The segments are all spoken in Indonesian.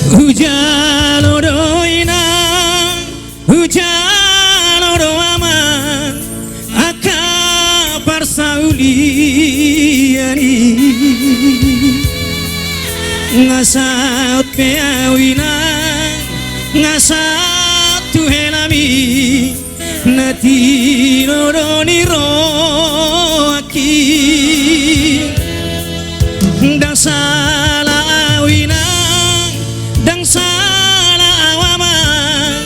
Hujan odoina, hujan odoaman, akapar sauliani, ngasat peawina, ngasat tuhelami, nati nodoni roaki, dang salah awina. Dang salah awaman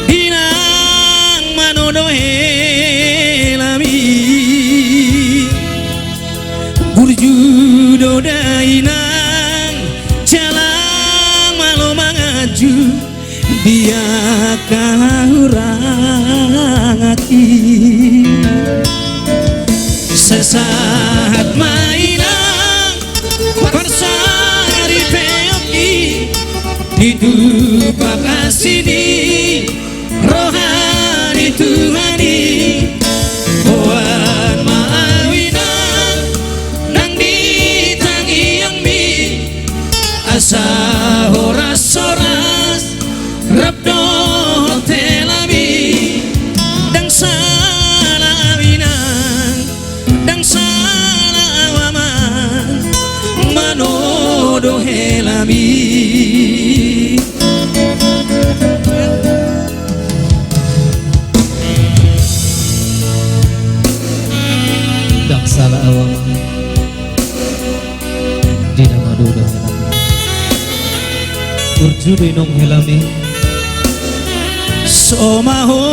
inang manodohe lami burjudo dainang jalang malo mangaju dia kahurangaki sesaat mainang persari peoki itu pakasini rohani Tuhani Tuhan maawina nang ditangi yang mi asa horas-horas rabdo telami dang salah awinang dang salah awaman manodo helami salah awal dina maduda helami urju dinong helami somaho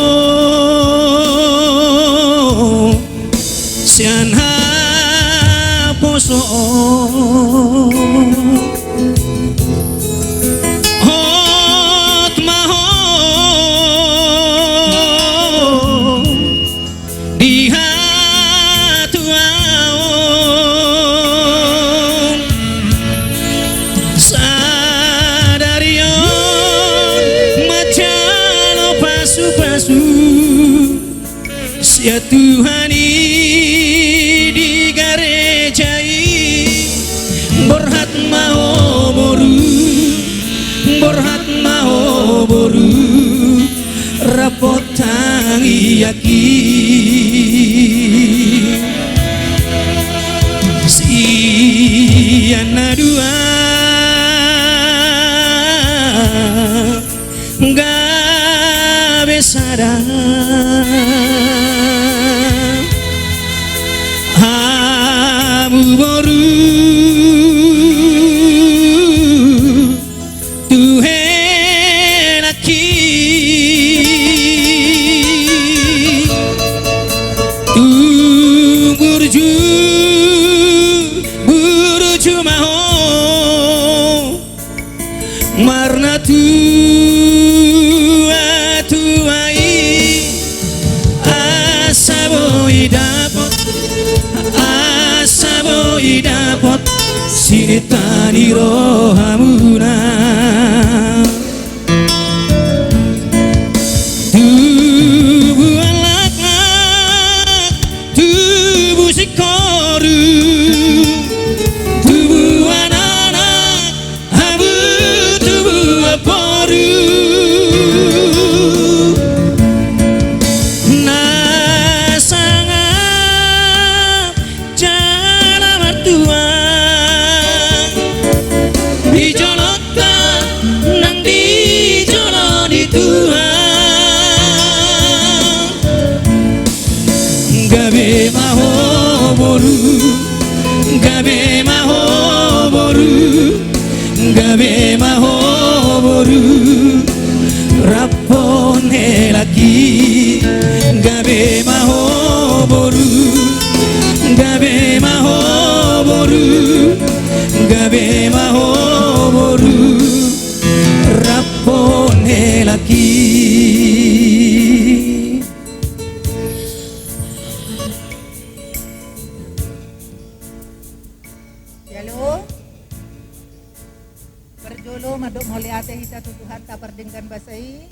sianha poso hot maho diha ya Tuhani digarejai borhat mau boru rapot tangi yaki siana dua gabe sadar boru tuhelaki tu burju maho marna tuai asaboi dapot dapot sini tani rohamuna tubuh anak tubuh sikoru tubuh anak abu tubuh aporu gabe maho boru rapon helaki gabe maho boru rapon helaki Berjolo madok mole ate hita tutuhan tapar dengan basai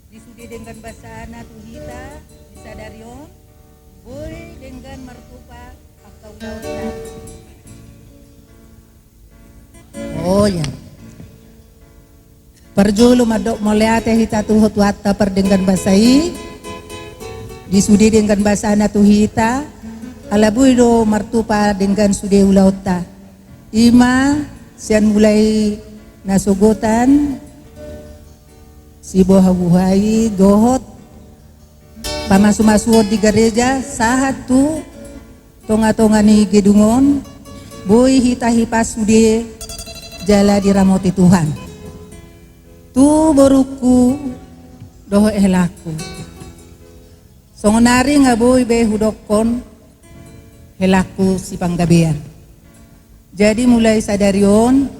disudi dengan basana tuhita disadarion boy dengan martupa akau lautan. Oh ya. Perjolo madok moleate hita tuhut wata perdenggan basai. Disudi dengan bahasa na tuhita. Alabuido martupa dengan sude ulauta. Ima sian mulai nasugotan. Si bohabuhai dohot. Pamasu-masuot di gereja sahat tu tonga-tonga ni gedungon. Boy hita hipas sude jala diramoti Tuhan. Tu boruku doho helaku. Songonari nga boy be hudokon helaku si panggabean. Jadi mulai sadarion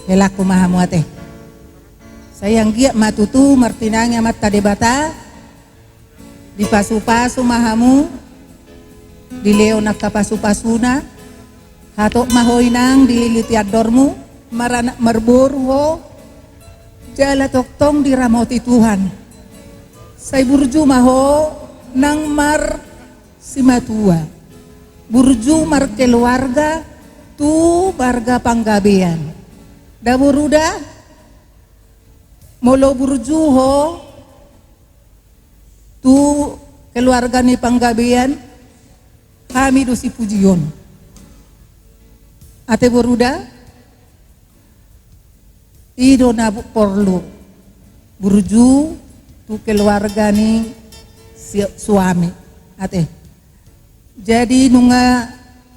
helaku mahamuate. Sayang giat matutu martinangnya mata debata di pasu-pasu mahamu di leo nakapasu-pasuna hatok mahoinang dililiti adormu maranak merburho jala toktong diramoti Tuhan. Say burju maho nang mar simatua burju mar keluarga tu barga panggabean daburuda molo burju ho tu keluarga ni panggabean kami dosi pujion ate boruda ido nabu porlu burju tu keluarga ni suami ate jadi nunga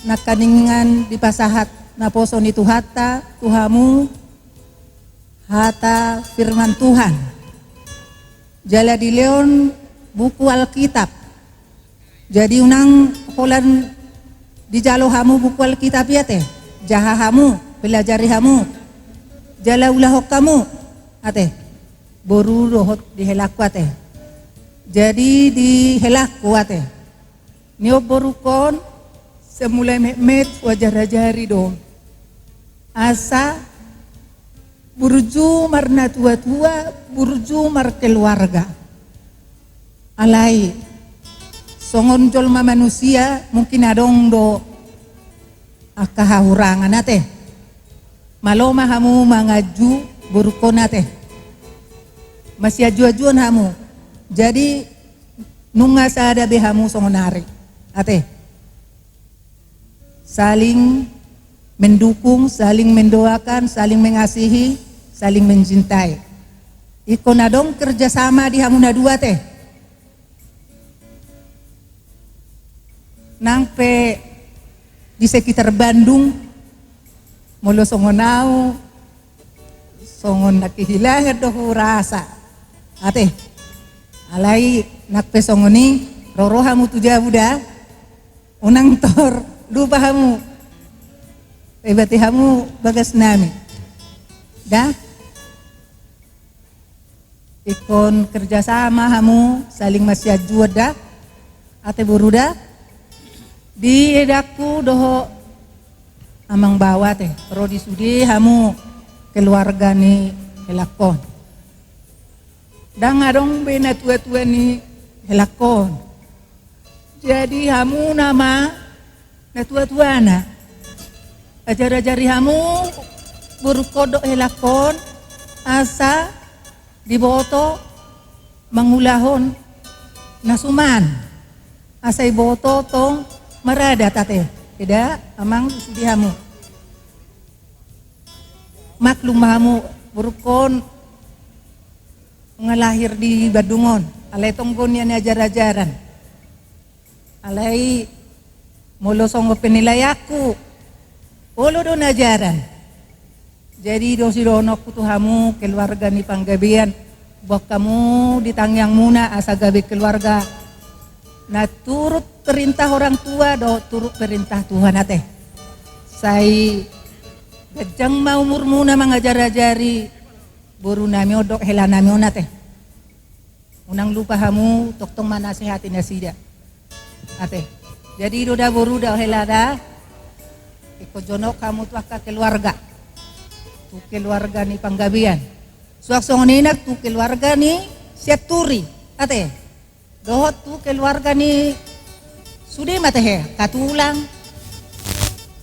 nakaningan di pasahat naposo ni tuhata tuhamu hata firman Tuhan jala di leon buku Alkitab jadi unang holan di jalo hamu buku Alkitab ya teh jaha hamu pelajari hamu jala ulahok kamu ate boru rohot di helaku ate jadi di helaku ate niop borukon semulai mehmet wajah rajari dong asa burju marna tua-tua burju mar keluarga alai songon jolma manusia mungkin adong do akahahurangan ate maloma hamu mangaju burukon ate masih aju-ajuan hamu jadi nunga sada behamu songonari ate saling mendukung, saling mendoakan, saling mengasihi, saling mencintai. Iko nadong kerjasama di hamuna dua teh. Nangpe di sekitar Bandung, molo songonau, songon nakihilangan dohu rasa. Ate, alai nakpe songoni, rorohamu tuja buda, unang tor, lupa hamu. Berarti hamu bagas nami. Dah? Ikon kerjasama hamu saling masih ajuat dah. Ate boruda. Di edaku doho amang bawa teh. Pero di sudi hamu keluarga ni helakon. Dan ngadong bena tua-tua ni helakon. Jadi hamu nama na tua-tua na. Ajar-ajari hamu berkodok helakon asa diboto mangulahon nasuman asa iboto tong marada tate tidak amang sudi hamu maklum hamu berkon ngalahir di Badungon alai tonggon yan ajar-ajaran alai molosong penilayaku Olo do najaran. Jadi dosi donok kutuhamu keluarga ni panggabean. Buat kamu ditangyang muna asa gabe keluarga. Nah turut perintah orang tua do turut perintah Tuhan ate. Sai gajang mau umur muna mengajar-ajari buru nami odok hela nami onate. Unang lupa hamu toktong manasehati nasida. Ate. Jadi do da buru da hela da. Iko jonok kamu tuh ke keluarga. Tu keluarga ni panggabean. Suak songonenak tu keluarga ni siaturi. Ate. Dohot tu keluarga ni sude mate he katulang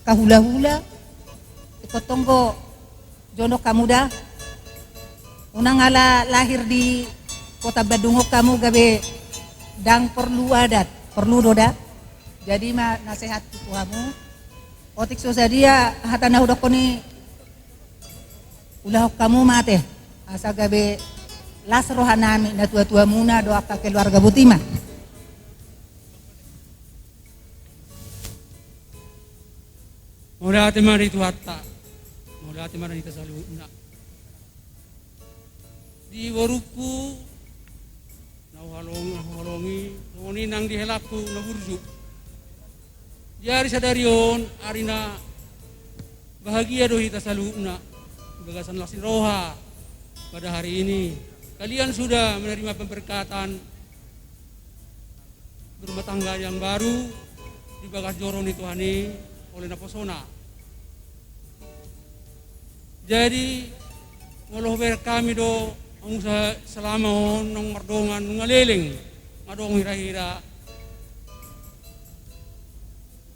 kahula-hula. Iko tonggo jono kamu dah. Unang ala lahir di kota Badungok kamu gabe dang perlu adat, perlu doda. Jadi nasihat tuamu. Otik sosadia hatana udah koni ulah kamu mate. Asa gabe las rohanami na tua-tua muna doa ka keluarga butima. Mula ate mari tu hatta. Mula ate mari ta salu na. Di waruku na halongi ngoni nang dihelaku na burju. Jari sadarion arina bahagia dohi ta salu na. Gagasan lasin roha pada hari ini. Kalian sudah menerima pemberkatan berumah tangga yang baru di bagas joron itu hani oleh Naposona. Jadi ngoloh ber kami do ang selama nong mardongan ngaleleng ngadong hira-hira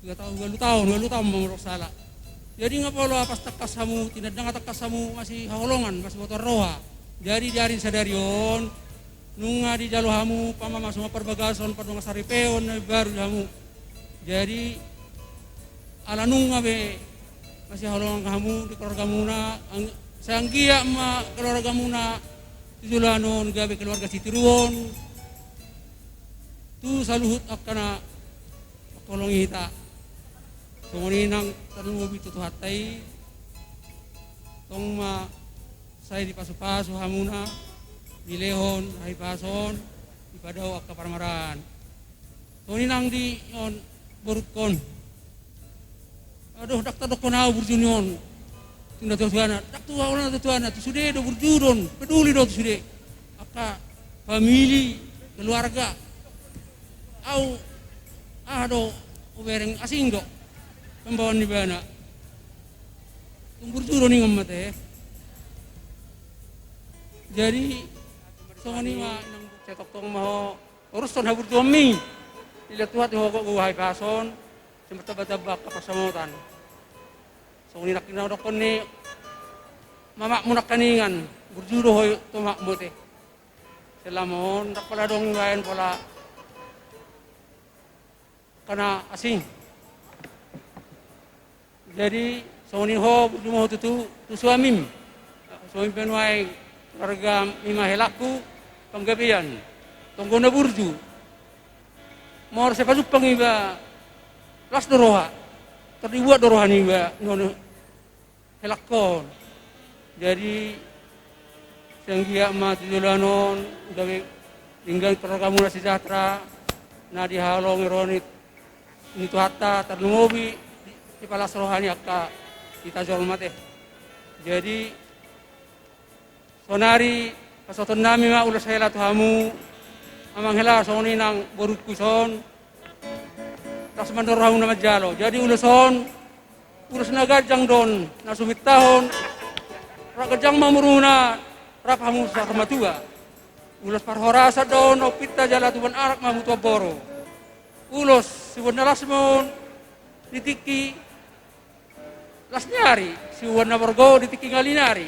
2 tahun mamurok sala. Jadi ngapolo pas takas hamu tinadang takas hamu masih haholongan masih motor roha. Jadi dari sadarion nunga di jalo hamu pama masuk perbagason padung saripeon baru hamu. Jadi ala nunga be masih haholongan kamu di keluarga muna sanggia ma keluarga muna tujulanon gabe keluarga Sitiruon tu saluhut akana kolong hita. Sunguni nang terlubi tutu hatai tong ma saya di pasu-pasu hamuna di lehon hai pason di padao akka parmaran. Sunguni nang di on borukon. Aduh dakta dokonau burjunion. Tunda tuana, daktu awalna tuana tu sude do burjudon, peduli do sude. Akka famili keluarga. Au ado ubereng asing do. Pembawaan di bana, tunggu juru nih ngamate. Jadi, songoni mah nang cetok tong mau urus ton habur domi. Dilihat tuhat yang kok gua pason, sempat tebak ke pasamutan. Songoni nak kena dokon ni, mama munak kaningan, berjuru hoy tomak bote. Selamon, tak pala dong lain pola, karena asing. Jadi soni ho bujumo tu suamim. Suami penuai keluarga mima helaku penggabian. Tonggona burju. Mor sepaju pengiba las doroha. Terdibuat dorohani ba nono helakon. Jadi sanggia ma tujulanon gawe tinggal keluarga muna sejahtera. Na dihalong ironit nitu hatta ternubi di palas rohani akka kita jual mate. Jadi sonari pasoton nami ma ulas hela tuhamu amang hela soni nang borut kuson tas mandor hamu nama jalo. Jadi ulason ulas nagajang don nasumit tahun ragajang mamuruna rap hamu sarmatua ulas parhorasa don opita jala tuban arak mamu tua boro ulos sibon nalasmon ditiki las nyari si warna borgo ditiki ngalinari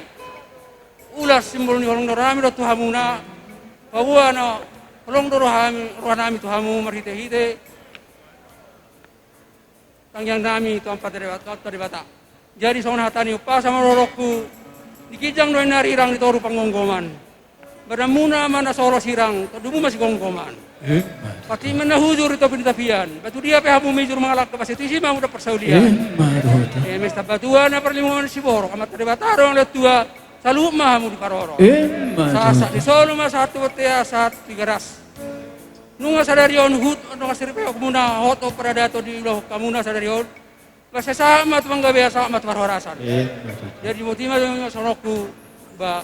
ulas simbol ni holong dorami do tuhamuna bahwa no holong rohanami tuhamu marhite-hite tangyang nami tu ampat dari bata. Jadi sona hatani upa sama rorokku dikijang do nari irang ditoru pangonggoman badamuna mana solo sirang todumu masih gonggoman. Pati mana hujur itu pintapian. Batu dia pehamu mejur mengalak ke pasir tisi mau dapat saudian. Mesta batuan perlimuan si borok amat ada bataro yang lihat tua selalu mahamu di paroro. Sasak di solo mas satu tea saat 3 ras. Nunga sadarion hut nunga siripe kumuna hoto peradato di ulah kamuna sadarion. Basa sama tuang gabe sama parhorasan. Jadi motima soroku ba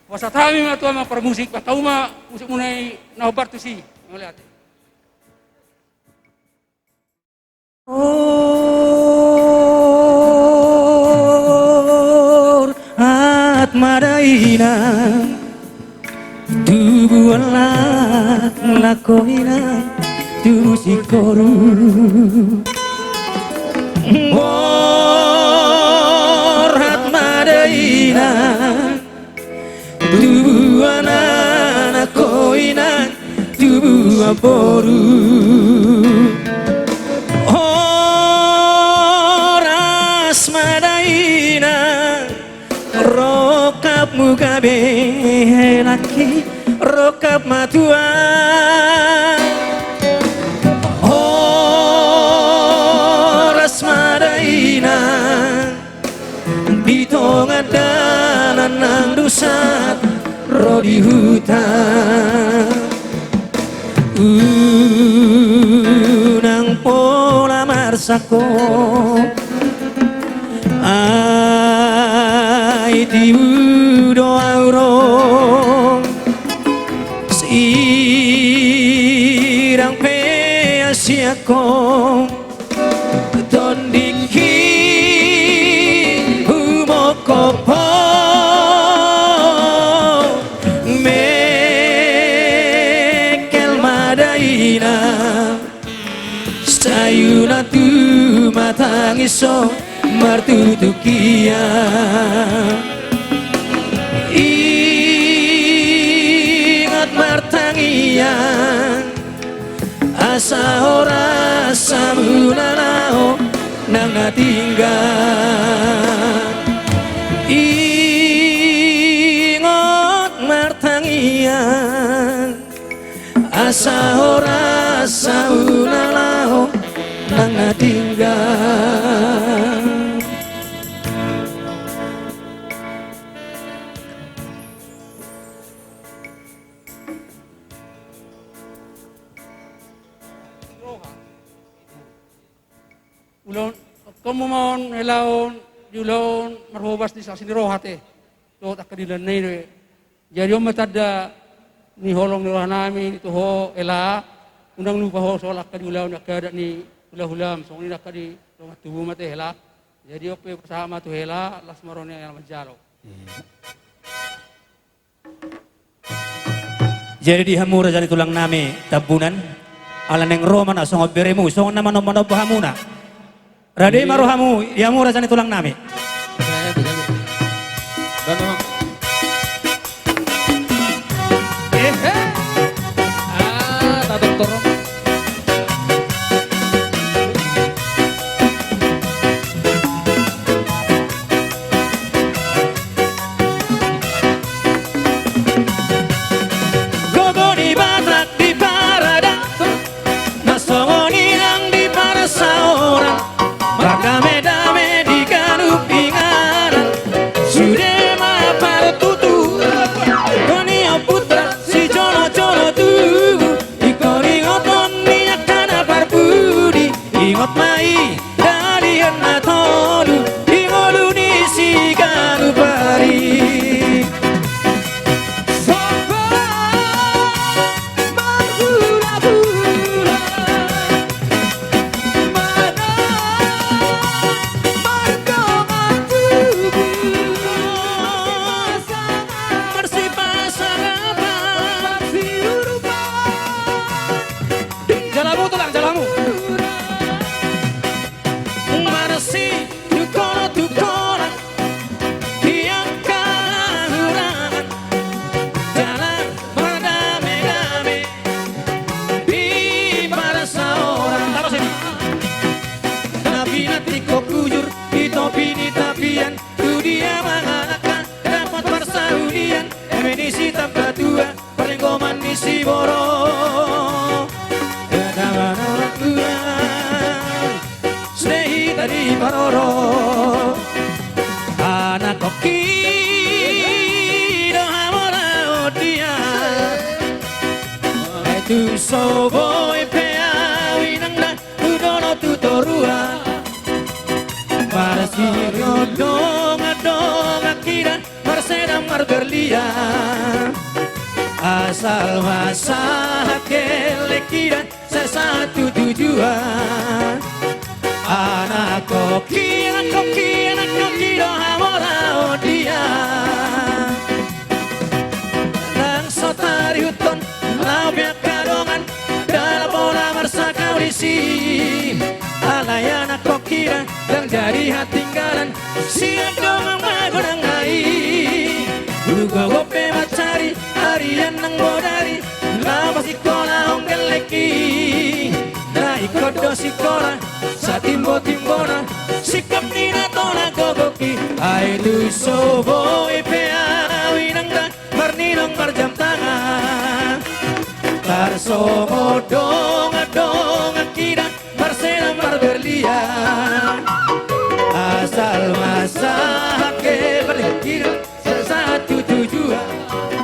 wasatami ma tuama per musik pa tauma musik munai naobar tu si ngeliat. Atmadaina tubuhlah lakoina tu sikoru Atmadaina boru Oras madaina Rokapmu kabeh laki Rokap matua Oras madaina Ditongan dalan nang dusat Rodi hutan Nang pola marsako Ai tiudo aurong Sirang pe asiakong Tondiki humokopo Sayuna tu matangiso martutukia Ingat martangian Asa ora samunanao nang natinggal Ingat martangian Asa ora saunalao nang natinggal Ulon, komumon helaon, julon marhobas di saksi rohate. To tak kadilan nai jadi om matada ni holong ni nami itu ho ela undang lupa ho solak kadi ulau nak ada ni ulah-ulam song ni nak kadi rumah tubuh mate hela jadi ope bersama tu hela las marone yang menjalo jadi di hamura jadi tulang nami tabunan ala neng roman asong beremu song nama nomor bahamuna rade marohamu yamura jadi tulang nami Soboy peawi nang na udono tutorua para sirio dong akira marsedam marberlia asal masalah kelekiran sesatu tujuan anak koki do hamora dia nang sotari huton labia kadongan dalam bola marsa kaulisi alayana kokira dan jadi hatinggalan siang domang magonang ngai Uga gope macari harian nang bodari lama sikola ongelek kodo sikora sa timbo-timbona sikap nina tona gogoki ay tu sobo ipea winangda marninong marjam tangan tarsongo dong kira marsena marberlian asal masa ke berkira sesatu tujuan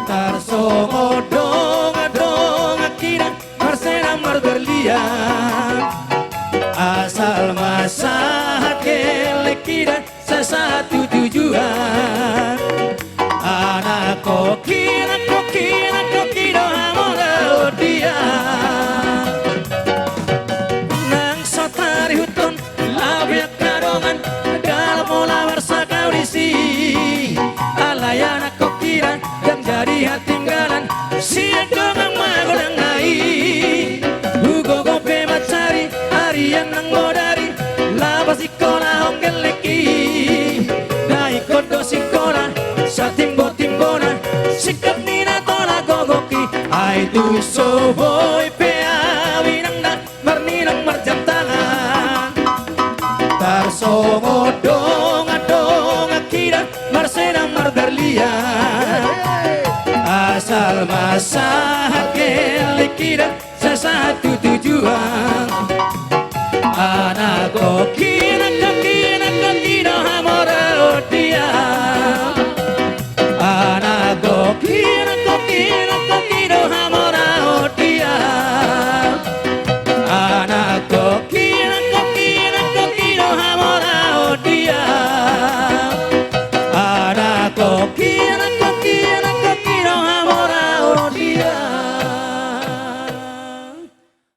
tarsongo dong kira marsena marberlian asal masa ke lekira sesatu tujuan anak kokira amor dia nang sotari huton labiak karongan dalam mola warsa kau disi alayana kokira yang jadi hatinggalan siang dongang magodang ngai ugo gope macari arian nang bodari labas ikola honggel leki dai kodo sikola sa timbo-timbona sikap nina tola gogoki ay tu soboy pea winangna marninang marjam tangan tarsongo dong kira marsenang marberlian asal masa likira sesatu tujuan anak kokira amor dia anak kokira amor dia anak kokira amor dia anak kokira